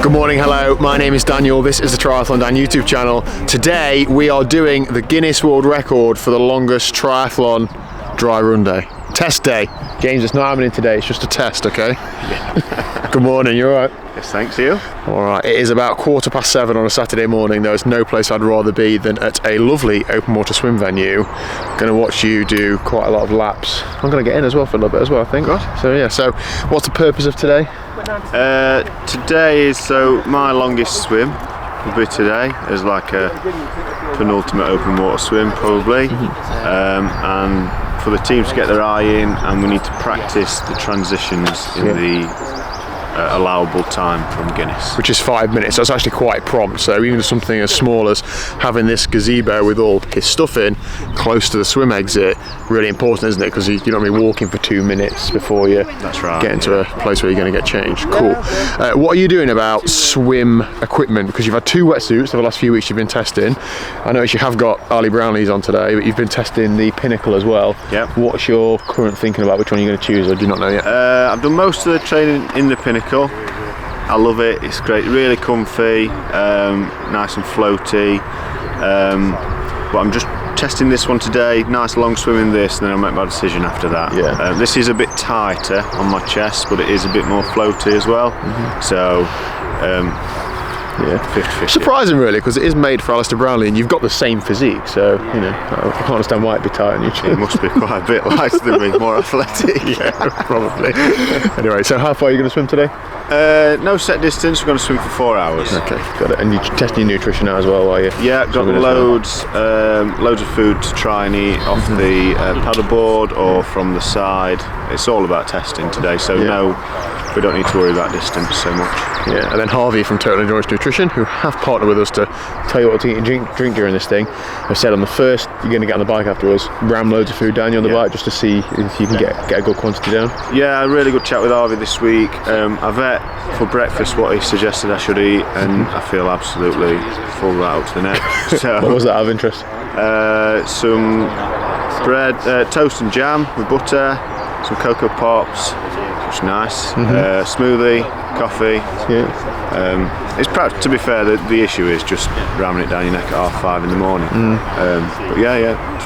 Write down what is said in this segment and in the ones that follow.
Good morning, hello, my name is Daniel, this is the TriathlonDan YouTube channel. Today we are doing the Guinness World Record for the longest triathlon dry run day. Test day. James, it's not happening today, it's just a test, okay? Yeah. Good morning, you alright? Yes, thanks, you. Alright, it is about 7:15 on a Saturday morning. There's no place I'd rather be than at a lovely open water swim venue. Gonna watch you do quite a lot of laps. I'm gonna get in as well for a little bit as well, I think. Good. So yeah, so what's the purpose of today? Today is, my longest swim will be today as like a penultimate open water swim probably. And for the team to get their eye in, and we need to practice the transitions in the allowable time from Guinness, which is 5 minutes. That's actually quite prompt. So even something as small as having this gazebo with all his stuff in close to the swim exit, really important, isn't it? Because you don't be walking for 2 minutes before you get into a place where you're going to get changed. Cool. What are you doing about swim equipment? Because you've had 2 wetsuits over the last few weeks you've been testing. I noticed you have got Arlie Brownlees on today, but you've been testing the Pinnacle as well. Yep. What's your current thinking about which one you're going to choose, or do you not know yet? I've done most of the training in the Pinnacle. I love it, it's great, really comfy, nice and floaty, but I'm just testing this one today. Nice long swim in this, and then I'll make my decision after that. Yeah. This is a bit tighter on my chest, but it is a bit more floaty as well. So yeah, 50-50. Surprising really, because it is made for Alistair Brownlee and you've got the same physique, so you know, I can't understand why it'd be tight on you. It must be quite a bit lighter than me, more athletic. Yeah, probably. Anyway, so how far are you going to swim today? No set distance, we're going to swim for 4 hours. Okay, got it. And you're testing your nutrition out as well, are you? Yeah, got loads of food to try and eat off the paddleboard or from the side. It's all about testing today, so no, we don't need to worry about distance so much. Yeah, and then Harvey from Total Endurance Nutrition, who have partnered with us to tell you what to eat and drink during this thing, have said on the first, you're going to get on the bike afterwards, ram loads of food down you on the bike just to see if you can get a good quantity down. Yeah, a really good chat with Harvey this week. I've ate for breakfast what he suggested I should eat, and I feel absolutely full right up to the neck. So, what was that out of interest? Some bread, toast and jam with butter, some Cocoa Pops, which is nice, smoothie, coffee. Yeah. It's perhaps, to be fair, the issue is just ramming it down your neck at 5:30 in the morning.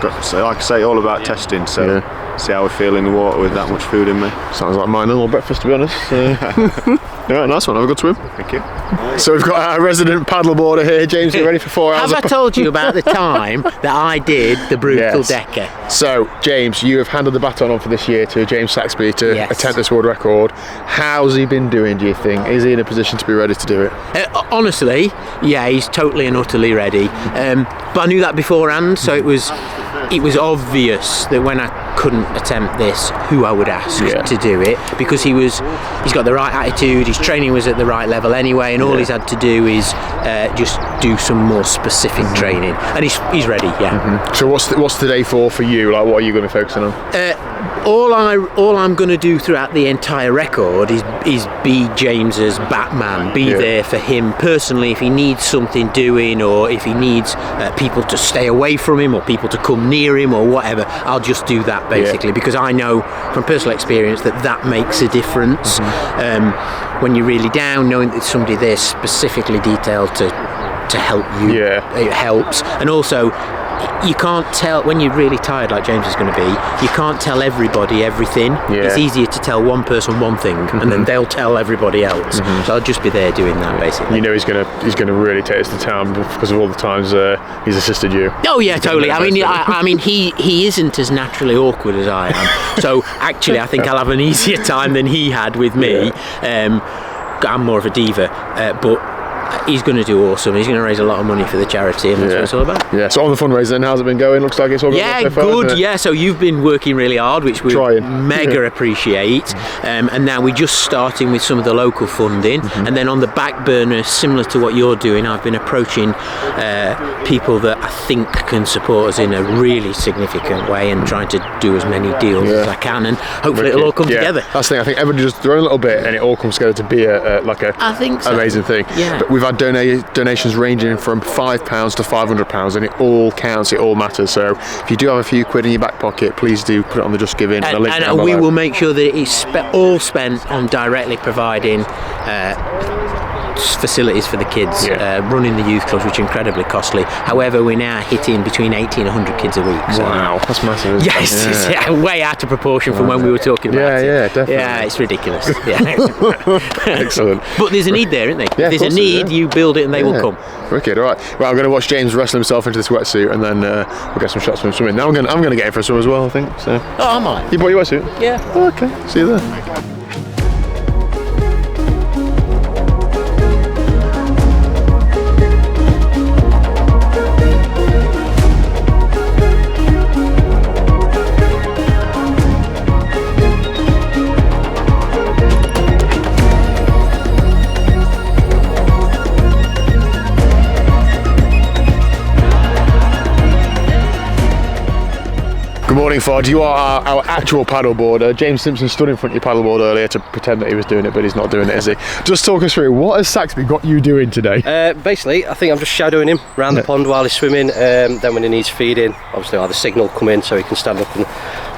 But like I say, all about testing, so see how we feel in the water with that much food in me. Sounds like my normal breakfast, to be honest. Alright, nice one, have a good swim. Thank you. So we've got our resident paddleboarder here. James, you ready for 4 hours? Have I told you about the time that I did the brutal decker? So, James, you have handed the baton on for this year to James Saxby to attempt this world record. How's he been doing, do you think? Is he in a position to be ready to do it? Honestly, yeah, he's totally and utterly ready. But I knew that beforehand, so it was obvious that when I couldn't attempt this, who I would ask to do it, because he's got the right attitude, his training was at the right level anyway, and all he's had to do is just do some more specific training, and he's ready. So what's today for you? Like, what are you going to be focusing on? All I'm going to do throughout the entire record is be James's Batman, be there for him personally if he needs something doing, or if he needs people to stay away from him or people to come near him or whatever. I'll just do that basically, because I know from personal experience that makes a difference. When you're really down, knowing that there's somebody there specifically detailed to help you, it helps. And also, you can't tell when you're really tired, like James is going to be. You can't tell everybody everything. It's easier to tell one person one thing, and then they'll tell everybody else. So I'll just be there doing that basically. You know he's going to really take us to town because of all the times he's assisted you. Oh yeah, totally. I mean, he isn't as naturally awkward as I am. So actually, I think I'll have an easier time than he had with me. I'm more of a diva, but he's going to do awesome. He's going to raise a lot of money for the charity, and that's what it's all about. Yeah. So on the fundraiser, then, how's it been going? Looks like it's all going well so far, good. Yeah. So you've been working really hard, which we mega appreciate. And now we're just starting with some of the local funding, and then on the back burner, similar to what you're doing, I've been approaching people that I think can support us in a really significant way, and trying to do as many deals as I can, and hopefully it'll all come together. That's the thing. I think everybody just their own little bit, and it all comes together to be I think so. Amazing thing. Yeah. But we've had donations ranging from £5 to £500, and it all counts, it all matters. So if you do have a few quid in your back pocket, please do put it on the Just Give In. And we will make sure that it's all spent on directly providing facilities for the kids, running the youth clubs, which are incredibly costly. However, we're now hitting between 80 and 100 kids a week. So. Wow, that's massive. Isn't Yes, it's way out of proportion from when we were talking about it. Yeah, definitely. Yeah, it's ridiculous. Yeah. Excellent. But there's a need there, isn't there? Yeah, if there's a need, you build it and they will come. Wicked. All right. Well, I'm going to watch James wrestle himself into this wetsuit, and then we'll get some shots from him swimming. Now I'm going to get in for a swim as well, I think. So. Oh, I might. You bought your wetsuit? Yeah. Oh, okay. See you there. Good morning, Fod. You are our actual paddleboarder. James Simpson stood in front of your paddleboard earlier to pretend that he was doing it, but he's not doing it, is he? Just talk us through, what has Saxby got you doing today? Basically, I think I'm just shadowing him around the pond while he's swimming. Then when he needs feeding, obviously I'll have the signal come in so he can stand up and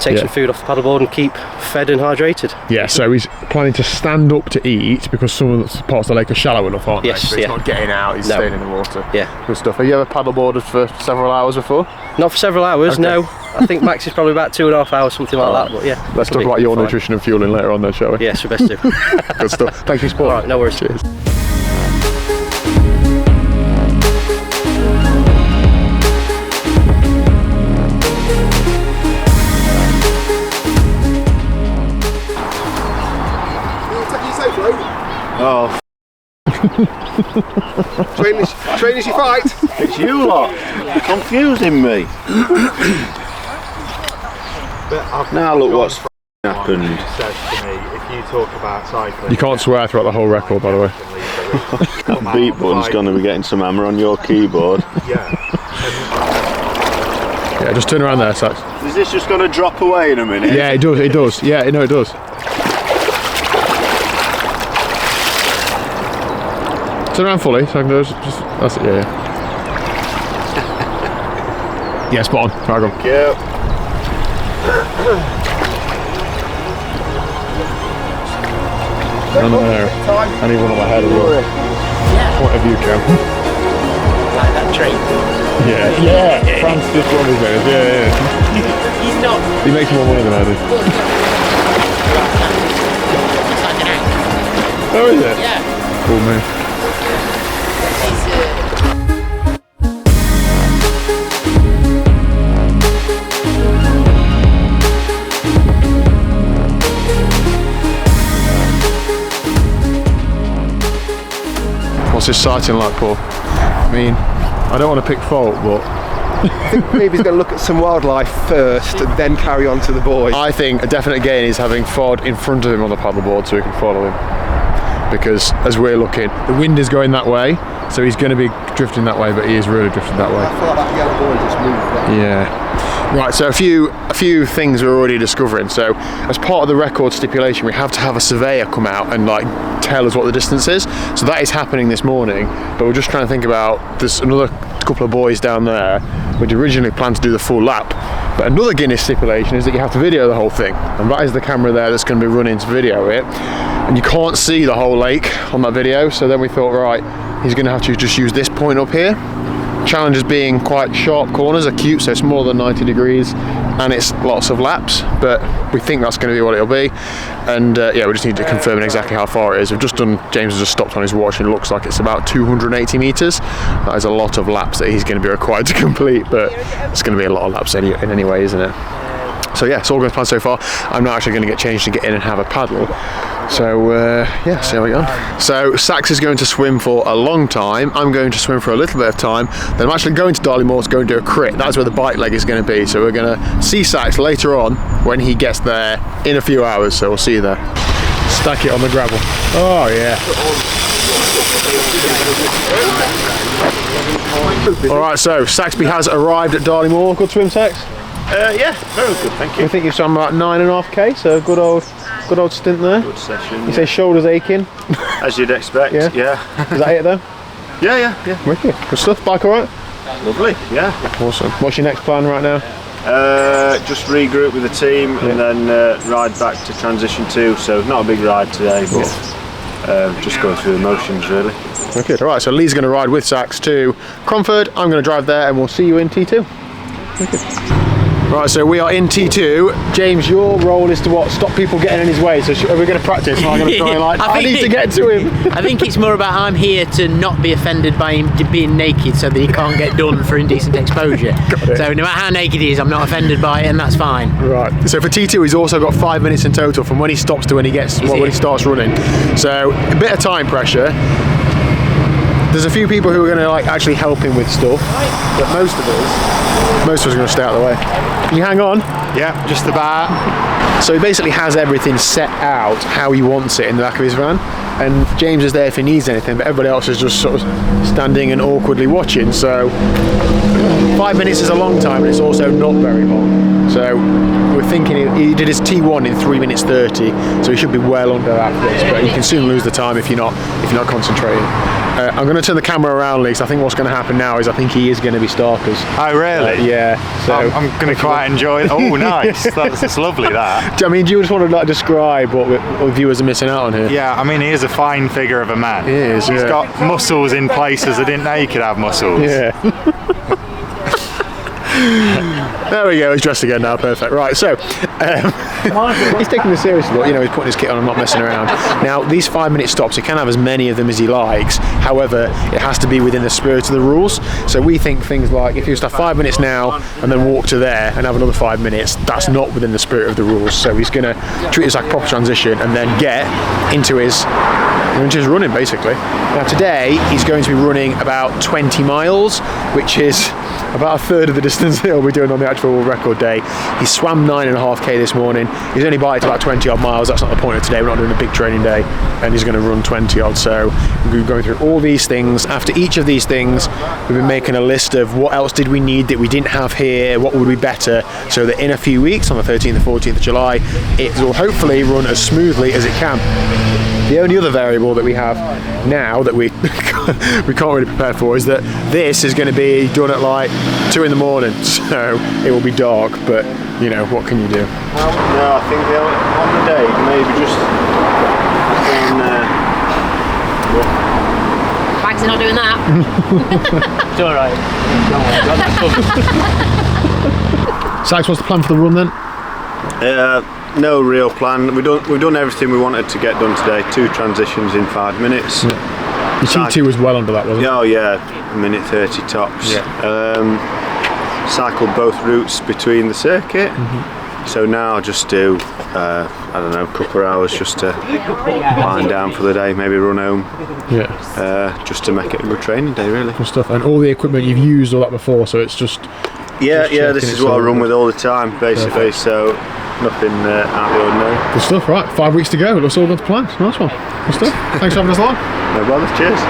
take some food off the paddleboard and keep fed and hydrated. Yeah, so he's planning to stand up to eat because some of the parts of the lake are shallow enough, aren't they? So he's not getting out, he's staying in the water. Yeah. Good stuff. Have you ever paddleboarded for several hours before? Not for several hours, no. I think max is probably about 2.5 hours, something like that. But yeah. Let's talk about your nutrition and fueling later on, though, shall we? Yes, we best do. Good stuff. Thank you, sport. All right, no worries. Cheers. Oh. Train as you fight. It's you lot. You're confusing me. Now look what's happened. You can't swear throughout the whole record, by the way. That beat button's going to be getting some hammer on your keyboard. Yeah, just turn around there, Sax. Is this just going to drop away in a minute? Yeah, it does, it does. Yeah, no, it does. Turn around fully, so I can just that's it, yeah. Yeah, spot on. Right, go. Thank you. No, I need one on my head as well. Point of view, Cam. Like that train. Yeah. France just won his videos. Yeah. He's not. He makes more money than I do. It's like an act. Oh, is it? Yeah. Cool, man. What's this sighting like, Paul? I mean, I don't want to pick fault, but I think maybe he's going to look at some wildlife first and then carry on to the boys. I think a definite gain is having Ford in front of him on the paddleboard so he can follow him. Because as we're looking, the wind is going that way, so he's going to be drifting that way, but he is really drifting that way. I feel like that yellow boy just moved. Yeah. Right, so a few things we're already discovering. So as part of the record stipulation, we have to have a surveyor come out and like tell us what the distance is. So that is happening this morning, but we're just trying to think about, there's another couple of boys down there. We'd originally planned to do the full lap, but another Guinness stipulation is that you have to video the whole thing, and that is the camera there that's going to be running to video it, and you can't see the whole lake on that video. So then we thought, right, he's going to have to just use this point up here. Challenge is being quite sharp corners, acute, so it's more than 90 degrees and it's lots of laps, but we think that's going to be what it'll be. And yeah, we just need to confirm exactly how far it is. We've just done, James has just stopped on his watch and it looks like it's about 280 metres. That is a lot of laps that he's going to be required to complete, but it's going to be a lot of laps in any way, isn't it? So yeah, it's all going to plan so far. I'm not actually going to get changed to get in and have a paddle. So yeah, see how we go. So Sax is going to swim for a long time. I'm going to swim for a little bit of time. Then I'm actually going to Darley Moor to go and do a crit. That's where the bike leg is going to be. So we're going to see Sax later on when he gets there in a few hours. So we'll see you there. Stack it on the gravel. Oh yeah. All right, so Saxby has arrived at Darley Moor. Good swim, Sax? Yeah, very good, thank you. I think you've swum about 9.5k, so good old stint there. Good session. You say shoulders aching? As you'd expect, Yeah. yeah. Is that it though? Yeah. Wicked. Good stuff. Bike all right? Lovely, yeah. Awesome. What's your next plan right now? Just regroup with the team and then ride back to transition 2. So not a big ride today, but just going through the motions really. Okay, all right, so Lee's going to ride with Sax to Cromford, I'm going to drive there, and we'll see you in T2. Okay. Right, so we are in T2. James, your role is to what? Stop people getting in his way. So are we going to practice? Am I going to try and I need to get to him? I think it's more about I'm here to not be offended by him being naked so that he can't get done for indecent exposure. So no matter how naked he is, I'm not offended by it, and that's fine. Right. So for T2, he's also got 5 minutes in total from when he stops to when he gets when he starts running. So a bit of time pressure. There's a few people who are going to actually help him with stuff, but most of us are going to stay out of the way. Can you hang on? Yeah, just about. So he basically has everything set out how he wants it in the back of his van, and James is there if he needs anything, but everybody else is just sort of standing and awkwardly watching. So 5 minutes is a long time, and it's also not very long. So we're thinking he did his T1 in 3 minutes 30, so he should be well under that for this, but you can soon lose the time if you're not concentrating. I'm going to turn the camera around, Lee, because I think what's going to happen now is I think he is going to be Starkers. Oh, really? Yeah. So I'm going to quite enjoy it. Oh, nice. That's lovely, that. I mean, do you just want to describe what viewers are missing out on here? Yeah, I mean, he is a fine figure of a man. He is, He's got muscles in places I didn't know you could have muscles. Yeah. There we go, he's dressed again now, perfect. Right, so he's taking this seriously, but he's putting his kit on and not messing around. Now, these 5 minute stops, he can have as many of them as he likes, however, it has to be within the spirit of the rules. So we think things like, if you have 5 minutes now and then walk to there and have another 5 minutes, that's not within the spirit of the rules. So he's going to treat this like a proper transition and then get into his running, basically. Now today, he's going to be running about 20 miles, which is about a third of the distance that he'll be doing on the actual world record day. He swam 9.5k this morning. He's only biked about 20 odd miles. That's not the point of today. We're not doing a big training day, and he's going to run 20 odd. So we've been going through all these things. After each of these things, we've been making a list of what else did we need that we didn't have here, what would be better, so that in a few weeks, on the 13th and 14th of July, it will hopefully run as smoothly as it can. The only other variable that we have now that we can't really prepare for is that this is going to be done at like 2 in the morning, so it will be dark, but what can you do? No, I think on the day maybe just Bags are not doing that. It's alright. Sax, what's the plan for the run then? No real plan. We've done everything we wanted to get done today. 2 transitions in 5 minutes. Yeah. The T2 was well under that, wasn't it? Oh yeah, 1 minute 30 tops. Yeah. Cycled both routes between the circuit. So now I'll just do I don't know, a couple of hours just to wind down for the day, maybe run home. Yeah. Just to make it a good training day, really. Good stuff. And all the equipment, you've used all that before, so it's just this is what I run with all the time, basically. Perfect. So nothing out of the ordinary. Good stuff. Right, 5 weeks to go. It looks all good to plan. Nice one. Good stuff. Thanks for having us along. No bother. Cheers.